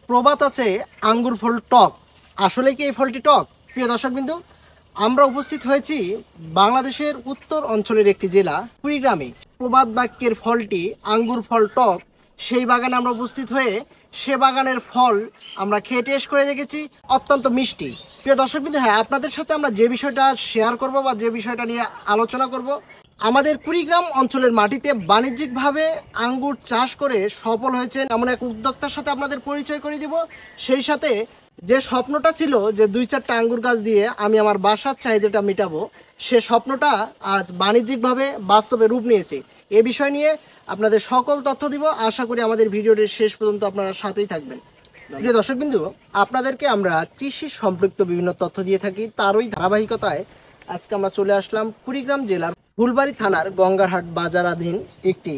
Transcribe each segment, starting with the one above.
প্রবাদ আছে আঙ্গুর ফল টক। আসলে কি এই ফলটি টক? প্রিয় দর্শকবিন্দু, আমরা উপস্থিত হয়েছি বাংলাদেশের উত্তর অঞ্চলের একটি জেলা কুড়িগ্রামে। প্রবাদ বাক্যের ফলটি আঙ্গুর ফল টক, সেই বাগানে আমরা উপস্থিত হয়ে সে বাগানের ফল আমরা খেয়ে টেস্ট করে দেখেছি, অত্যন্ত মিষ্টি। প্রিয় দর্শকবিন্দু, হ্যাঁ, আপনাদের সাথে আমরা যে বিষয়টা শেয়ার করব বা যে বিষয়টা নিয়ে আলোচনা করব, আমাদের কুড়িগ্রাম অঞ্চলের মাটিতে বাণিজ্যিকভাবে আঙ্গুর চাষ করে সফল হয়েছেন এমন এক উদ্যোক্তার সাথে আপনাদের পরিচয় করে দিব। সেই সাথে যে স্বপ্নটা ছিল যে 2-4টা আঙ্গুর গাছ দিয়ে আমি আমার বাসার চাহিদাটা মেটাবো, সে স্বপ্নটা আজ বাণিজ্যিকভাবে বাস্তবে রূপ নিয়েছে। এ বিষয় নিয়ে আপনাদের সকল তথ্য দিব। আশা করি আমাদের ভিডিওটির শেষ পর্যন্ত আপনারা সাথেই থাকবেন। প্রিয় দর্শকবিন্দু, আপনাদেরকে আমরা কৃষি সম্পৃক্ত বিভিন্ন তথ্য দিয়ে থাকি, তারই ধারাবাহিকতায় আজকে আমরা চলে আসলাম কুড়িগ্রাম জেলার ফুলবাড়ি থানার গঙ্গারহাট বাজারাধীন একটি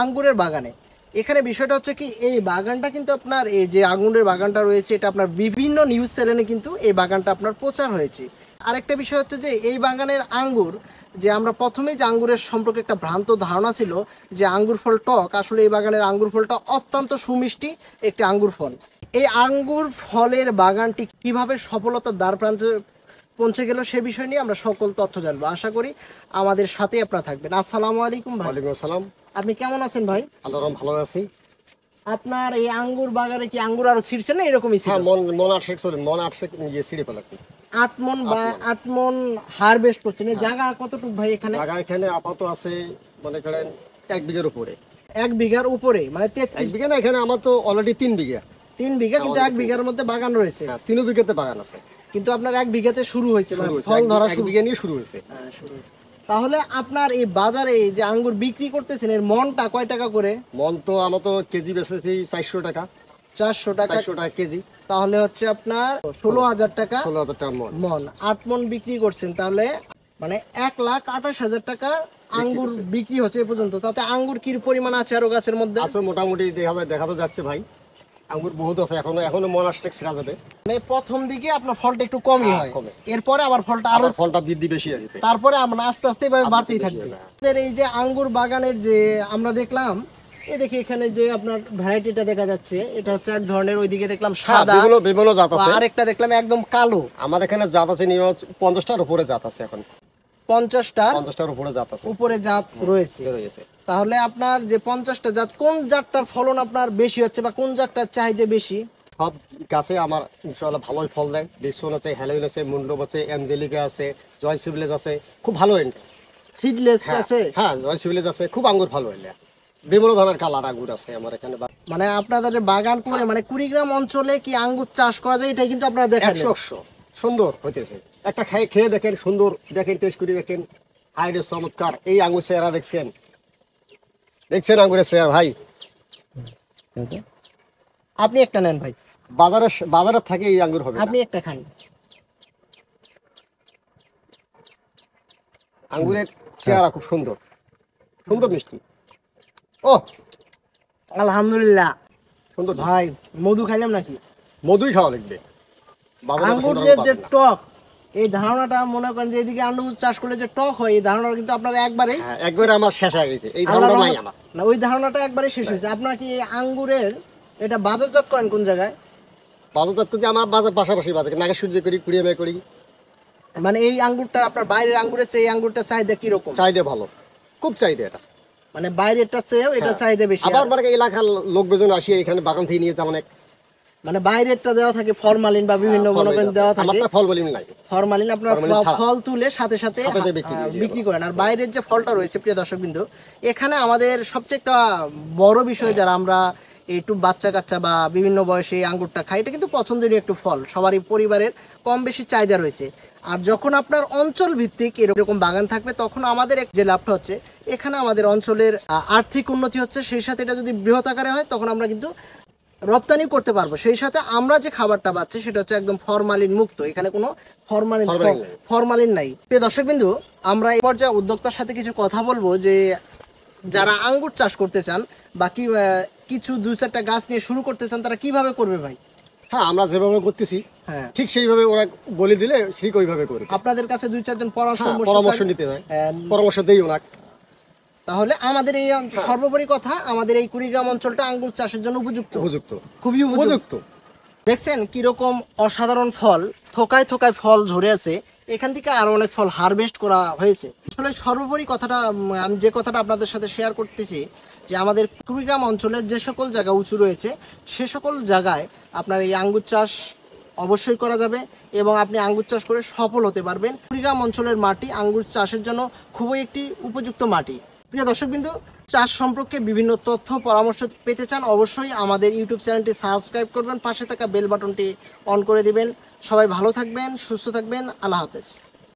আঙ্গুরের বাগানে। এখানে বিষয়টা হচ্ছে কি, এই বাগানটা কিন্তু আপনার এই যে আঙ্গুরের বাগানটা রয়েছে, এটা আপনার বিভিন্ন নিউজ চ্যানেলে কিন্তু এই বাগানটা আপনার প্রচার হয়েছে। আরেকটা বিষয় হচ্ছে যে এই বাগানের আঙ্গুর, যে আমরা প্রথমেই যে আঙ্গুরের সম্পর্কে একটা ভ্রান্ত ধারণা ছিল যে আঙ্গুর ফল টক, আসলে এই বাগানের আঙ্গুর ফলটা অত্যন্ত সুমিষ্টি একটি আঙ্গুর ফল। এই আঙ্গুর ফলের বাগানটি কিভাবে সফলতার দ্বার প্রান্তে পৌঁছে গেল সে বিষয় নিয়ে আমরা সকল তথ্য জানবো। আশা করি আমাদের সাথে আপনারা থাকবেন। আসসালামু আলাইকুম ভাই। ওয়ালাইকুম আসসালাম। আপনি কেমন আছেন ভাই? আল্লাহর রহমতে ভালো আছি। আপনার এই আঙ্গুর বাগানে কি আঙ্গুর আরো ছিড়ছেন না এরকমই ছিল? হ্যাঁ, মন 8 চলে, মন 8 নিয়ে সিঁড়ি ফেলাছি। 8 মন বা 8 মন হারভেস্ট করছেন। এই জায়গা কতটুকু ভাই এখানে? জায়গা এখানে আপাতত আছে মনে করেন 1 বিঘার উপরে। 1 বিঘার উপরে, মানে 1 33 বিঘা না, এখানে আমার তো অলরেডি 3 বিঘা। 3 বিঘা, কিন্তু 1 বিঘার মধ্যে বাগান রয়েছে। হ্যাঁ, 3 বিঘাতে বাগান আছে। কিন্তু আপনার 1 বিঘাতে শুরু হয়েছে, মানে শুরু হয়েছে, ফল ধরা 1 শুরু। বিঘা নিয়ে শুরু হয়েছে। হ্যাঁ, শুরু হয়েছে। তাহলে আপনার এই বাজারে এই যে আঙ্গুর বিক্রি করতেছেন, এর মনটা কয় টাকা করে? মন তো আমরা তো কেজি বেচেছি 400 টাকা। 400 টাকা। 400 টাকা কেজি। তাহলে হচ্ছে আপনার 16,000 টাকা 16,000 টাকা মন। মন। 8 মন বিক্রি করছেন, তাহলে মানে 1,28,000 টাকা আঙ্গুর বিক্রি হচ্ছে এ পর্যন্ত। তাতে আঙ্গুর কি পরিমাণ আছে আরো গাছের মধ্যে? আসলে মোটামুটি দেখা তো যাচ্ছে ভাই, আঙ্গুর বহুত আছে, এখনো মন 8 ছিড়া যাবে। মানে প্রথম দিকে আপনার ফলটা একটু কমই হয়, কমে। এরপরে আবার ফলটা আরো, আবার ফলটা বৃদ্ধি বেশি আসবে, তারপরে আমরা আস্তে আস্তে এভাবে আস্তে বাড়তেই আস্তে থাকবে। বেশি হবে। আমাদের এই যে আঙ্গুর বাগানের যে আমরা দেখলাম, এই দেখি এখানে যে আপনার ভ্যারাইটিটা দেখা যাচ্ছে, এটা হচ্ছে এক ধরনের, ওইদিকে দেখলাম হ্যাঁ, সাদা, বিভিন্ন জাত আছে। আরেকটা দেখলাম একদম কালো। আমার এখানে জাত আছে 50টার উপরে জাত আছে। এখন 50টার 50টার উপরে জাত আছে, উপরে জাত রয়েছে। রয়েছে। তাহলে আপনার যে 50টা জাত, কোন জাতটার ফলন আপনার বেশি হচ্ছে বা কোন জাতটার চাহিদা বেশি? সব গাছে আমার ইনশাআল্লাহ ভালোই ফল দেয়। ডিসন আছে, হ্যালোইন আছে, মুন্ডব আছে, অ্যাঞ্জেলিকা আছে, জয় সিভিলেজ আছে, খুব ভালো এন্ড। সিডলেস আছে? হ্যাঁ, জয় সিভিলেজ আছে, খুব আঙ্গুর ভালো এলে। বিভিন্ন ধরনের কালার আঙ্গুর আছে আমার এখানে। মানে আপনাদের বাগান করে, মানে কুড়িগ্রাম অঞ্চলে কি আঙ্গুর চাষ করা যায়, এটাই কিন্তু আপনারা দেখালেন। 100 সুন্দর হইতেছে। একটা খেয়ে দেখেন, সুন্দর দেখেন, টেস্ট করে দেখেন, হাইরে চমৎকার। এই আঙ্গুর চেহারা দেখছেন আঙ্গুরের চেহারা ভাই। আপনি একটা নেন ভাই, বাজারে থাকে এই আঙ্গুর হবে না। আপনি একটা খান। আঙ্গুরের চেহারা খুব সুন্দর, সুন্দর মিষ্টি। ও আলহামদুলিল্লাহ সুন্দর ভাই, মধু খাইলাম নাকি? মধুই খাওয়া লাগবে। বাজারে আঙ্গুর সুন্দর যে পাবেন যে না। টক, এই ধারণাটা মনে করেন যে এদিকে আঙ্গুর চাষ করলে যে টক হয়, এই ধারণাটা কিন্তু আপনার একবারেই, হ্যাঁ, একবারে আমার শেষ হয়ে গেছে, এই আল্লাহর ধারণা নাই রহমত- আমার। না, ওই ধারণাটা একবারে শেষ হয়েছে। আপনার কি এই আঙ্গুরের এটা বাজারজাত করেন কোন জায়গায়? বাজার করছি আমার বাজার পাশাপাশি বাজার নাগেশ্বরী করি, কুড়িয়ামে করি। মানে এই আঙ্গুরটা আপনার বাইরের আঙ্গুরের চেয়ে এই আঙ্গুরটা চাহিদা কিরকম? চাহিদা ভালো, খুব চাহিদা এটা। মানে বাইরেরটা চেয়েও এটা চাহিদা বেশি। আবার মানে এলাকার লোকজন আসি এখানে বাগান থেকে নিয়ে যেমন মানে বাইরেরটা দেওয়া থাকে ফরমালিন বা বিভিন্ন মনে করেন দেওয়া থাকে। আমারটা ফল বলি নাই, ফরমালিন আপনার ফরমালিন ছাড়া। ফল তুলে সাথে সাথে সাথে সাথে বিক্রি করে বিক্রি করেন। আর বাইরের যে ফলটা রয়েছে, প্রিয় দর্শকবৃন্দ, এখানে আমাদের সবচেয়ে একটা বড় বিষয়, যারা আমরা একটু বাচ্চা কাচ্চা বা বিভিন্ন বয়সে এই আঙ্গুরটা খাই, এটা কিন্তু পছন্দনীয় একটু ফল, সবারই পরিবারের কম বেশি চাহিদা রয়েছে। আর যখন আপনার অঞ্চল ভিত্তিক এরকম বাগান থাকবে, তখন আমাদের যে লাভটা হচ্ছে, এখানে আমাদের অঞ্চলের আর্থিক উন্নতি হচ্ছে, সেই সাথে এটা যদি বৃহৎ আকারে হয়, তখন আমরা কিন্তু রপ্তানি করতে পারবো। সেই সাথে আমরা যে খাবারটা পাচ্ছি সেটা হচ্ছে একদম ফরমালিন মুক্ত, এখানে কোনো ফরমালিন নাই। প্রিয় দর্শকবিন্দু, আমরা এই পর্যায়ে উদ্যোক্তার সাথে কিছু কথা বলবো, যে যারা আঙ্গুর চাষ করতে চান বা কিছু 2-4টা গাছ নিয়ে শুরু করতে চান, তারা কিভাবে করবে ভাই? হ্যাঁ, আমরা যেভাবে করতেছি হ্যাঁ, ঠিক সেইভাবে ওরা বলে দিলে ঠিক ওইভাবে করবে। আপনাদের কাছে 2-4 জন পরামর্শ নিতে হয়, পরামর্শ দেই ওনাকে। তাহলে আমাদের এই সর্বোপরি কথা, আমাদের এই কুড়িগ্রাম অঞ্চলটা আঙ্গুর চাষের জন্য উপযুক্ত, উপযুক্ত, খুবই উপযুক্ত। দেখছেন কিরকম অসাধারণ ফল, থোকায় থোকায় ফল ঝরে আছে। এখান থেকে আরো অনেক ফল হারভেস্ট করা হয়েছে। আসলে সর্বোপরি কথাটা আমি যে কথাটা আপনাদের সাথে শেয়ার করতেছি যে আমাদের কুড়িগ্রাম অঞ্চলের যে সকল জায়গা উঁচু রয়েছে সে সকল জায়গায় আপনার এই আঙ্গুর চাষ অবশ্যই করা যাবে এবং আপনি আঙ্গুর চাষ করে সফল হতে পারবেন। কুড়িগ্রাম অঞ্চলের মাটি আঙ্গুর চাষের জন্য খুবই একটি উপযুক্ত মাটি। প্রিয় দর্শকবিন্দু, চাষ সম্পর্কে বিভিন্ন তথ্য পরামর্শ পেতে চান অবশ্যই আমাদের ইউটিউব চ্যানেলটি সাবস্ক্রাইব করবেন, পাশে থাকা বেল বাটনটি অন করে দিবেন। সবাই ভালো থাকবেন, সুস্থ থাকবেন, আল্লাহ হাফেজ।